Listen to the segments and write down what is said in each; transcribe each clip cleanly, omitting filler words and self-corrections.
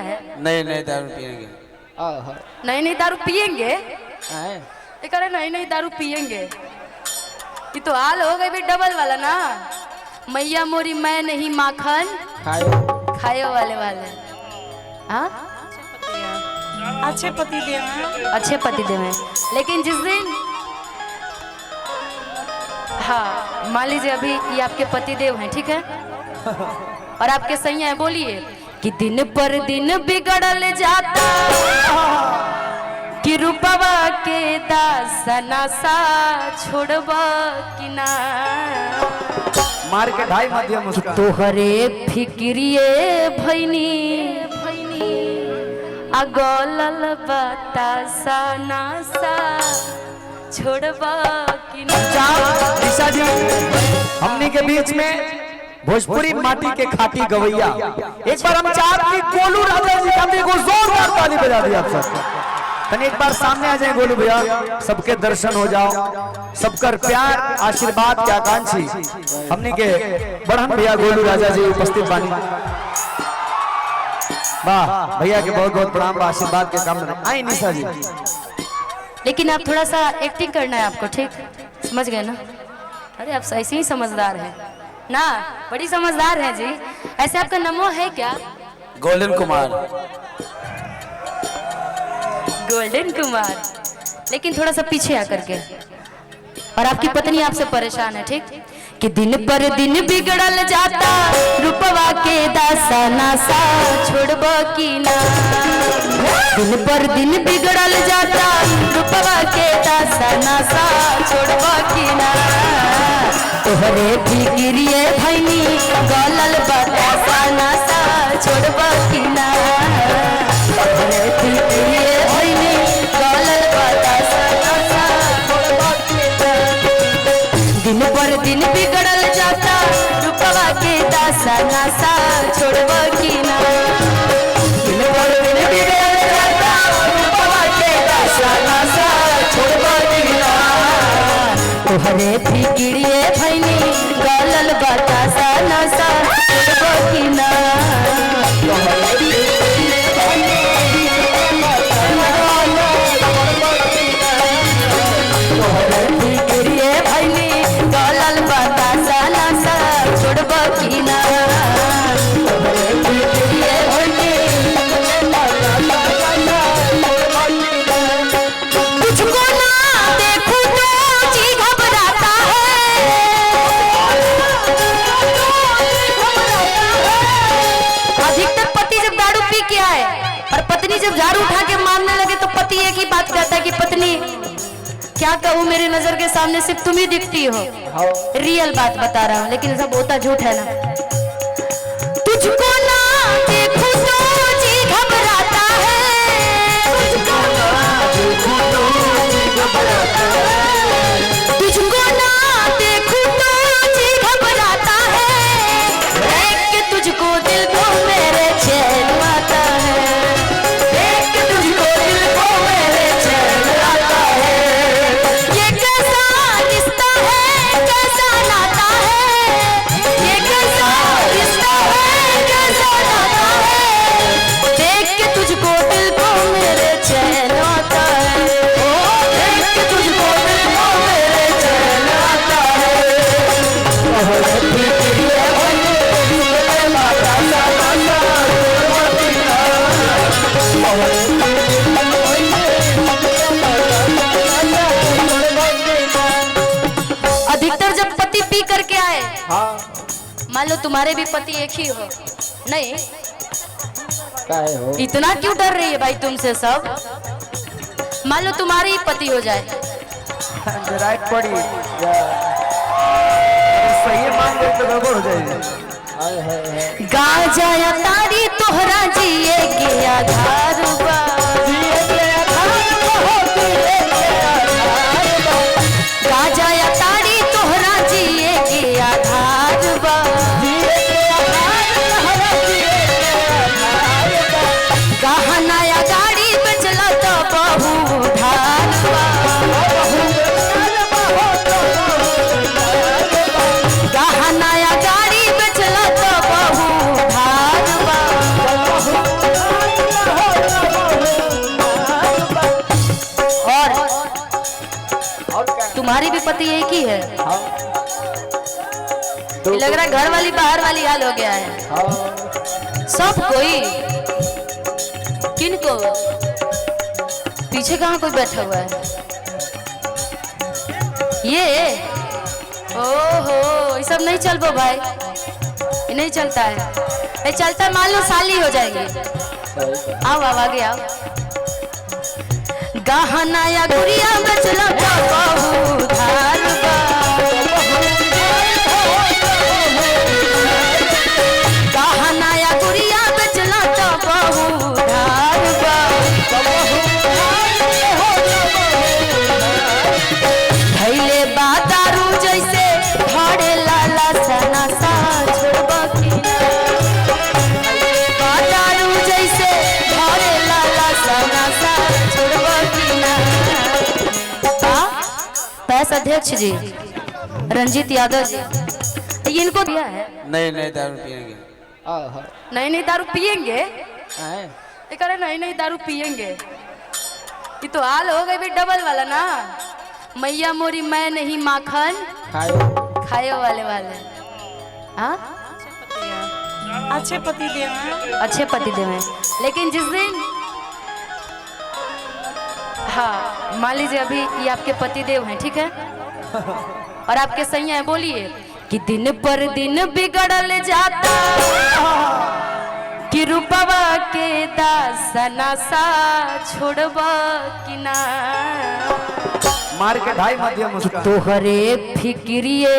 है? नहीं नहीं दारू पिएंगे। नहीं नहीं दारू पिएंगे? ये कह रहे नहीं नहीं दारू पिएंगे। ये तो हाल हो गई भाई डबल वाला ना। मैया मोरी मैं नहीं माखन खायो वाले हाँ अच्छे पति देव हैं। अच्छे पति देव हैं, लेकिन जिस दिन हाँ मान लीजिए अभी ये आपके पति देव हैं, ठीक है, और आपके सैया है, बोलिए कि दिन पर दिन बिगड़ल जाता कि रूपवा के दासना सा छोड़बा कि ना मार के ढाई माध्यम तोहरे फिक्रिए भैनी अगोलल बतासा नासा छोड़बा कि ना। दिशा जी हमने के बीच में भोजपुरी माटी के खाटी गवैया एक बार हम चाहते हैं गोलू राजा जी का को जोरदार ताली बजा दी आप सब। तने एक बार सामने आ जाए गोलू भैया, सबके दर्शन हो जाओ, सबकर प्यार आशीर्वाद के आकांक्षी हमने के बढ़न भैया गोलू राजा जी उपस्थित बानी। वाह भैया के बहुत बहुत प्रणाम, आशीर्वाद के काम में आई निशा जी। लेकिन आप थोड़ा सा एक्टिंग करना है आपको, ठीक समझ गए ना? अरे आप ऐसे ही समझदार हैं ना, बड़ी समझदार हैं जी। ऐसे आपका नमो है क्या? गोल्डन कुमार। गोल्डन कुमार, लेकिन थोड़ा सा पीछे आकर के। और आपकी पत्नी आपसे परेशान है, ठीक, कि दिन पर दिन बिगड़ल जाता रूपवा के दासा नासा छोड़बा कि ना। दिन पर दिन बिगड़ल जाता रूपवा के दासा नासा छोड़बा कि ना। तोहरे फिक्रिए भैनी गलल बतासा नासा छोड़बा कि ना। तोहरे फिक्रिए भैनी गलल बतासा नासा छोड़बा कि ना। दिन पर दिन बिगड़ल जाता रूपवा के दासा नासा छोड़बा कि ना। दिन पर दिन बिगड़ल जाता रूपवा के दासा नासा छोड़बा कि ना। तोहरे फिक्रिए भैनी गलल बतासा नासा छोड़बा कि ना। तोहरे फिक्रिए भैनी तोहरे फिक्रिए भैनी गलल बतासा नासा छोड़बा कि ना। तोहरे फिक्रिए भैनी तुझको ना देखूं तो जी घबराता है। अधिकतर पति जब दारू पी के आए और पत्नी जब झाड़ू उठा के मारने लगे तो पति एक ही बात कहता है कि पत्नी क्या कहूँ, मेरे नजर के सामने सिर्फ तुम ही दिखती हो। रियल बात बता रहा हूँ, लेकिन सब होता झूठ है ना। तुझको ना देखूं तो जी घबराता है। तुझको ना देखूं तो जी घबराता है। तुझको ना देखूं तो जी घबराता है। देख के तुझको दिल को मेरे चैन आता है। देख के तुझको दिल को मेरे चैन आता है। ये कैसा रिश्ता है, कैसा नाता है। ये कैसा रिश्ता है, कैसा नाता है। देख के तुझको दिल को मेरे चैन आता है। देख के तुझको दिल को मेरे चैन आता है। तोहरे फिक्रिए भैनी गलल बतासा नासा छोड़बा कि ना। तोहरे फिक्रिए भैनी अधिकतर जब पति पी करके आए, मान लो तुम्हारे भी पति एक ही हो, नहीं हो इतना क्यों डर रही है भाई तुमसे सब? मान लो तुम्हारे ही पति हो जाए, राइट पड़ी सही मान गए तो गड़बड़ हो जाएगी। गाजा या तारी तोहरा जिए के आधार बा। गाजा या तारी तोहरा जिए के आधार बा। गहना या गाड़ी बेचला तो बहु उधार बा। गहना या गाड़ी बेचला तो बहु उधार बा। तुम्हारी भी पति एक ही है। हाँ। ये लग रहा है घर वाली बाहर वाली हाल हो गया है। हाँ। सब कोई किनको पीछे कहाँ कोई बैठा हुआ है? ये ओहो, ये सब नहीं चल बो भाई, ये नहीं चलता है। ये चलता है मान लो साली हो जाएगी। आओ आओ आगे आओ। गहना या गुड़िया बचला तो बहु धार बा। गहना या गुड़िया बचला तो बहु धार बा। धैले बा दारू जैसे धड़े लाला सना सा छोड़बा की ना। बा दारू जैसे धड़े लाला सना सा छोड़बा की ना। पैस अध्यक्ष जी रंजीत यादव जी, ये इनको दिया है। नहीं नहीं दारू पियेंगे। नहीं नहीं दारू पियेंगे, ये कह रहे नहीं नहीं दारू पियेंगे। ये तो हाल हो गई भी डबल वाला ना, मैया मोरी मैं नहीं माखन खाए वाले वाले। हाँ अच्छे पति देव, अच्छे पति देव हैं, लेकिन जिस दिन हाँ मान लीजिए अभी ये आपके पति देव हैं, ठीक है, और आपके सैया है, बोलिए कि दिन पर दिन बिगड़ल जाता कि रूपवा के दासना सा छोड़बा कि ना। मार के ढाई मध्यम तोहरे फिक्रिए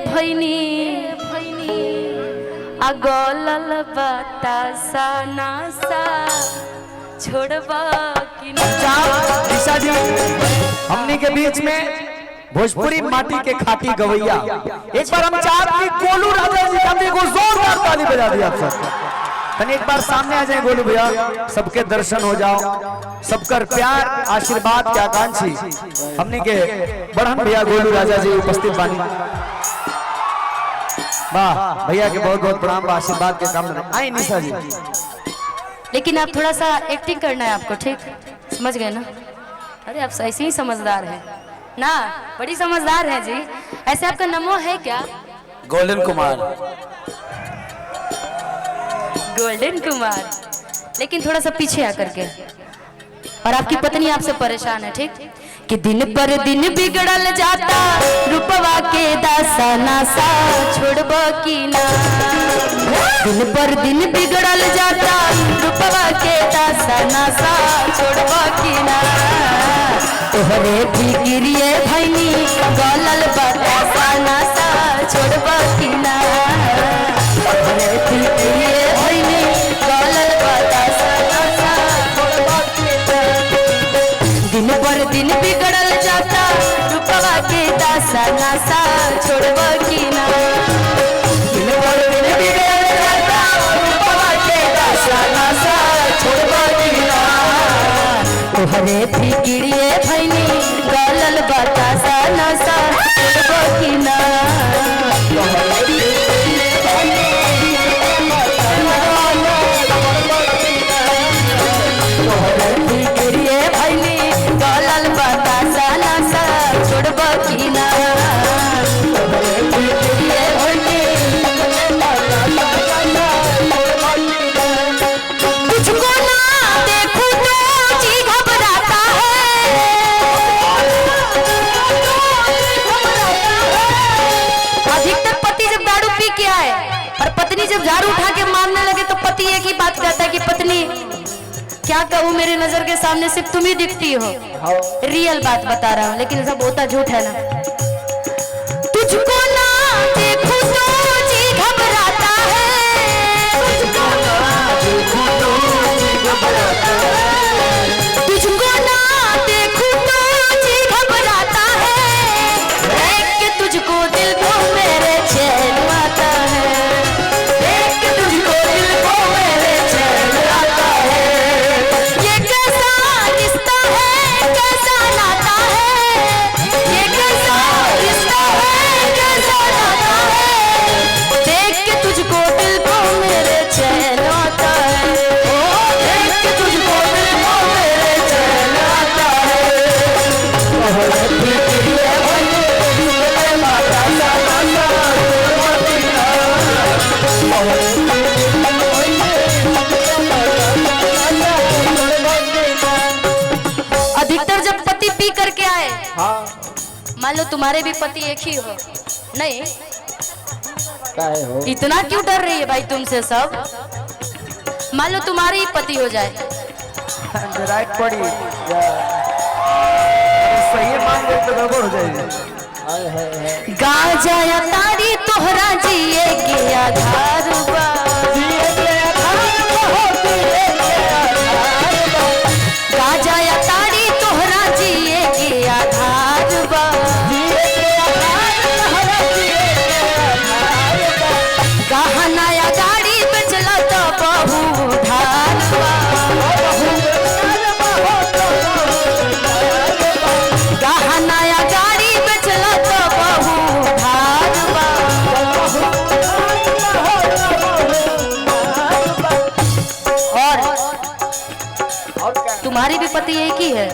भैनी अगलल बतासा नासा छोड़बा कि ना। निशा जी, हमनी के बीच में भोजपुरी माटी के खाटी गवैया, एक बार हम चाहते हैं गोलू राजा जी का भी जोरदार ताली बजा दिया आप सब। तनी एक बार सामने आ जाए गोलू भैया, सबके दर्शन हो जाओ, सबकर प्यार आशीर्वाद के आकांक्षी हमने के बढ़न भैया गोलू राजा जी उपस्थित बानी। वाह भैया के बहुत बहुत प्रणाम, आशीर्वाद के काम में आई निशा जी। लेकिन आप थोड़ा सा एक्टिंग करना है आपको, ठीक समझ गए ना? अरे आप ऐसे ही समझदार हैं ना, बड़ी समझदार हैं जी। ऐसे आपका नमो है क्या? गोल्डन कुमार। गोल्डन कुमार, लेकिन थोड़ा सा पीछे आकर के। और आपकी पत्नी आपसे परेशान है, ठीक, कि दिन पर दिन बिगड़ल जाता रूपवा के दासना सा छोड़बा की ना। दिन पर दिन बिगड़ल जाता रूपवा के दासना सा छोड़बा की ना। तोहरे फिक्रिए भैनी गलल बतासा सा छोड़बा की ना। तोहरे फिक्रिए भैनी गलल बतासा सा छोड़बा की ना। दिन पर दिन बिगड़ल जाता रूपवा के दासना सा छोड़बा की ना। दिन पर दिन बिगड़ल जाता रूपवा के दासना सा छोड़बा की ना। तोहरे फिक्रिए भैनी गलल बतासा सा छोड़बा की ना। तोहरे फिक्रिए भैनी तोहरे फिक्रिए भैनी गलल बतासा सा छोड़बा की ना। तोहरे फिक्रिए भैनी तुझको ना देखूं तो जी घबराता है। अधिकतर पति जब दारू पी के आए और पत्नी जब झाड़ू उठा के मारने लगे तो पति एक ही बात कहता है कि पत्नी क्या कहूँ, मेरे नजर के सामने सिर्फ तुम ही दिखती हो। रियल बात बता रहा हूँ, लेकिन सब होता झूठ है ना। तुझको ना देखूं तो जी घबराता है। तुझको ना देखूं तो जी घबराता है। तुझको ना देखूं तो जी घबराता है। देख के तुझको दिल को मेरे चैन आता है। देख के तुझको दिल को मेरे चैन आता है। ये कैसा रिश्ता है, कैसा नाता है, ये कैसा मान लो तुम्हारे भी पति एक ही हो, नहीं काहे हो? इतना क्यों डर रही है भाई तुमसे सब? मान लो तुम्हारे ही पति हो जाए, राइट पड़ी सही मान गए तो गड़बड़ हो जाएगी। गाजा या तारी तोहरा जिए के आधार बा, गाजा या तारी तोहरा जिए के आधार बा, गहना या गाड़ी बेचला तो बहु उधार बा, गहना या गाड़ी बेचला तो बहु उधार बा। और तुम्हारी भी पति एक ही है?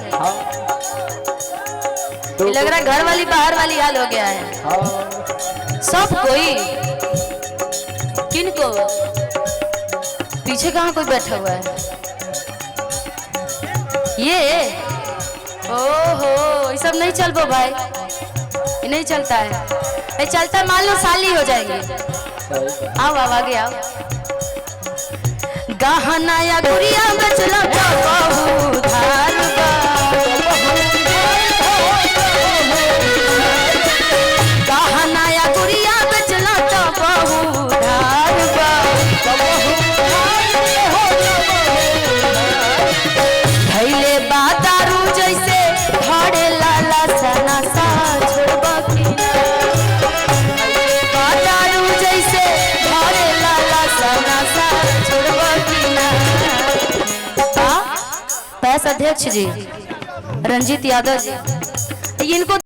ये लग रहा है घर वाली बाहर वाली हाल हो गया है सब कोई। किनको? पीछे कहाँ कोई बैठा हुआ है? ये ओहो, ये सब नहीं चल भाई, ये नहीं चलता है। ये चलता है मान लो साली हो जाएंगे। आओ आओ आगे आओ। गहना या गुड़िया बेचला तो बहु उधार बा, गहना या गुड़िया बेचला तो बहु उधार बा, धैले बा दारू जैसे धड़े लाला सना सा छोड़बा की ना, बा दारू जैसे धड़े लाला सना सा छोड़बा की ना। पैस अध्यक्ष जी रंजीत यादव जी, इनको